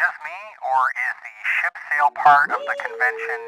just me, or is the ship sail part of the convention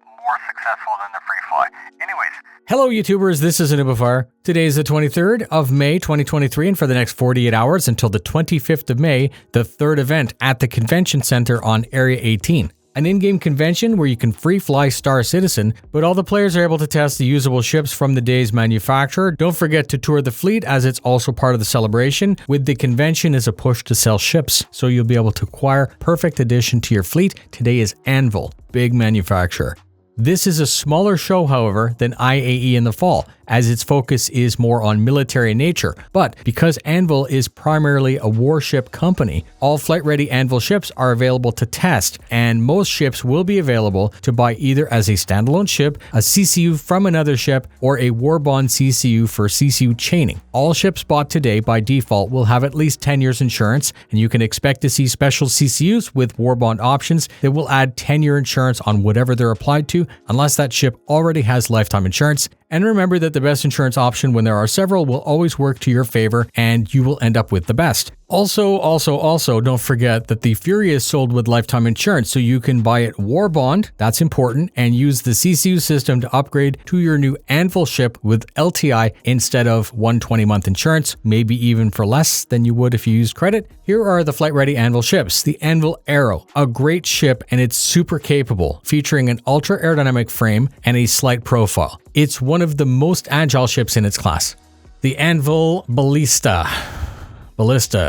more successful than the free fly? Anyways. Hello YouTubers, this is noobifier. Today is the 23rd of May 2023, and for the next 48 hours until the 25th of May, the third event at the Convention Center on Area 18. An in-game convention where you can free fly Star Citizen, but all the players are able to test the usable ships from the day's manufacturer. Don't forget to tour the fleet, as it's also part of the celebration. With the convention is a push to sell ships, so you'll be able to acquire perfect addition to your fleet. Today is Anvil, big manufacturer. This is a smaller show, however, than IAE in the fall, as its focus is more on military nature. But because Anvil is primarily a warship company, all flight-ready Anvil ships are available to test, and most ships will be available to buy either as a standalone ship, a CCU from another ship, or a Warbond CCU for CCU chaining. All ships bought today by default will have at least 10 years insurance, and you can expect to see special CCUs with Warbond options that will add 10-year insurance on whatever they're applied to, unless that ship already has lifetime insurance. And remember that the best insurance option, when there are several, will always work to your favor, and you will end up with the best. Also, don't forget that the Fury is sold with lifetime insurance, so you can buy it Warbond, that's important, and use the CCU system to upgrade to your new Anvil ship with LTI instead of 120-month insurance, maybe even for less than you would if you used credit. Here are the flight-ready Anvil ships. The Anvil Arrow, a great ship, and it's super capable, featuring an ultra-aerodynamic frame and a slight profile. It's one of the most agile ships in its class. The Anvil Ballista,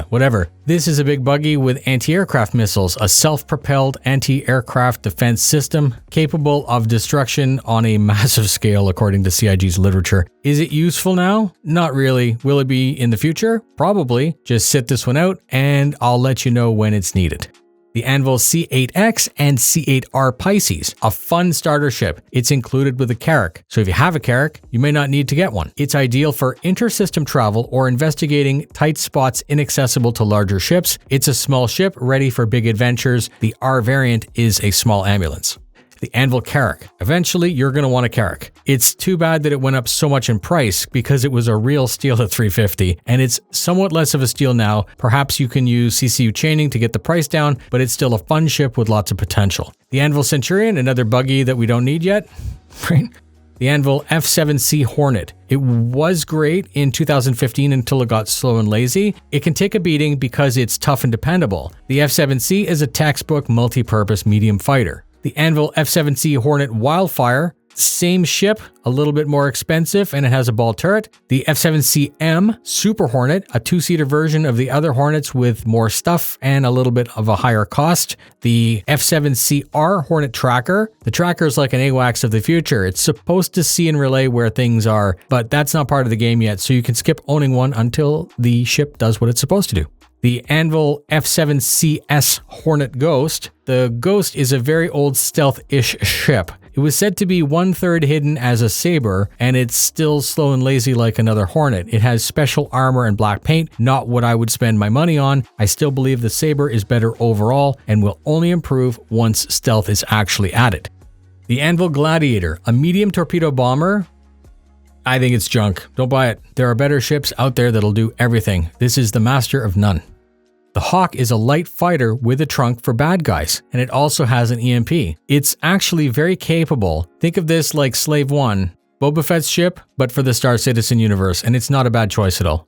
whatever. This is a big buggy with anti-aircraft missiles, a self-propelled anti-aircraft defense system capable of destruction on a massive scale, according to CIG's literature. Is it useful now? Not really. Will it be in the future? Probably. Just sit this one out and I'll let you know when it's needed. The Anvil C8X and C8R Pisces, a fun starter ship. It's included with a Carrack, so if you have a Carrack, you may not need to get one. It's ideal for inter-system travel or investigating tight spots inaccessible to larger ships. It's a small ship ready for big adventures. The R variant is a small ambulance. The Anvil Carrack. Eventually, you're going to want a Carrack. It's too bad that it went up so much in price because it was a real steal at $350, and it's somewhat less of a steal now. Perhaps you can use CCU chaining to get the price down, but it's still a fun ship with lots of potential. The Anvil Centurion, another buggy that we don't need yet, right? The Anvil F7C Hornet. It was great in 2015 until it got slow and lazy. It can take a beating because it's tough and dependable. The F7C is a textbook multi-purpose medium fighter. The Anvil F7C Hornet Wildfire, same ship, a little bit more expensive, and it has a ball turret. The F7CM Super Hornet, a two-seater version of the other Hornets with more stuff and a little bit of a higher cost. The F7CR Hornet Tracker. The tracker is like an AWACS of the future. It's supposed to see and relay where things are, but that's not part of the game yet, so you can skip owning one until the ship does what it's supposed to do. The Anvil F7CS Hornet Ghost. The Ghost is a very old stealth-ish ship. It was said to be 1/3 hidden as a Saber, and it's still slow and lazy like another Hornet. It has special armor and black paint, not what I would spend my money on. I still believe the Saber is better overall and will only improve once stealth is actually added. The Anvil Gladiator, a medium torpedo bomber. I think it's junk. Don't buy it. There are better ships out there that'll do everything. This is the master of none. The Hawk is a light fighter with a trunk for bad guys, and it also has an EMP. It's actually very capable. Think of this like Slave One, Boba Fett's ship, but for the Star Citizen universe, and it's not a bad choice at all.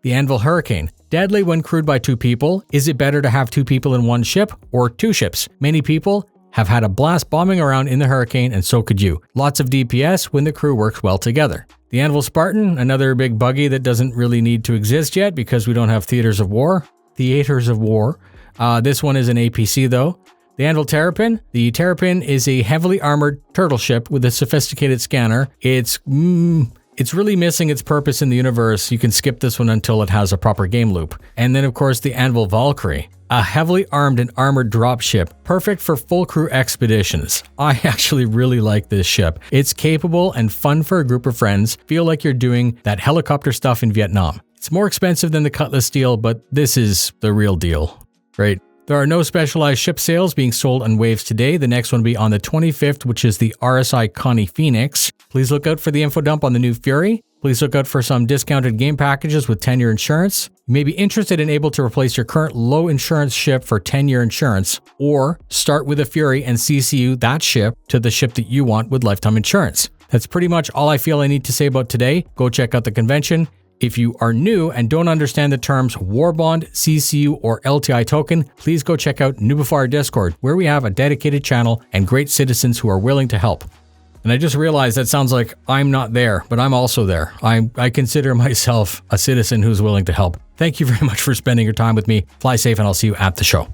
The Anvil Hurricane. Deadly when crewed by two people. Is it better to have two people in one ship or two ships? Many people have had a blast bombing around in the Hurricane, and so could you. Lots of DPS when the crew works well together. The Anvil Spartan, another big buggy that doesn't really need to exist yet because we don't have Theaters of War. This one is an APC though. The Anvil Terrapin. The Terrapin is a heavily armored turtle ship with a sophisticated scanner. It's really missing its purpose in the universe. You can skip this one until it has a proper game loop. And then of course the Anvil Valkyrie. A heavily armed and armored dropship, perfect for full crew expeditions. I actually really like this ship. It's capable and fun for a group of friends. Feel like you're doing that helicopter stuff in Vietnam. It's more expensive than the Cutlass Steel, but this is the real deal, right? There are no specialized ship sales being sold on Waves today. The next one will be on the 25th, which is the RSI Connie Phoenix. Please look out for the info dump on the new Fury. Please look out for some discounted game packages with 10-year insurance. You may be interested and able to replace your current low insurance ship for 10-year insurance, or start with a Fury and CCU that ship to the ship that you want with lifetime insurance. That's pretty much all I feel I need to say about today. Go check out the convention. If you are new and don't understand the terms War Bond, CCU, or LTI token, please go check out noobifier Discord, where we have a dedicated channel and great citizens who are willing to help. And I just realized that sounds like I'm not there, but I'm also there. I consider myself a citizen who's willing to help. Thank you very much for spending your time with me. Fly safe, and I'll see you at the show.